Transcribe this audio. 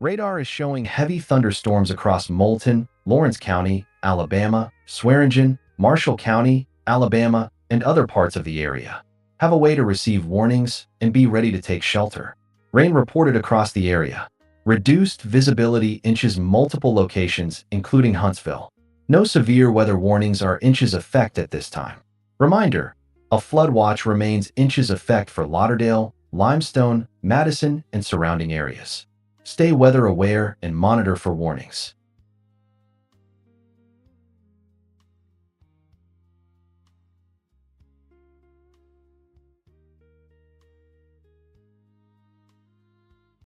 Radar is showing heavy thunderstorms across Moulton, Lawrence County, Alabama, Swearingen, Marshall County, Alabama, and other parts of the area. Have a way to receive warnings and be ready to take shelter. Rain reported across the area. Reduced visibility inches multiple locations, including Huntsville. No severe weather warnings are inches effect at this time. Reminder, a flood watch remains inches effect for Lauderdale, Limestone, Madison, and surrounding areas. Stay weather aware and monitor for warnings.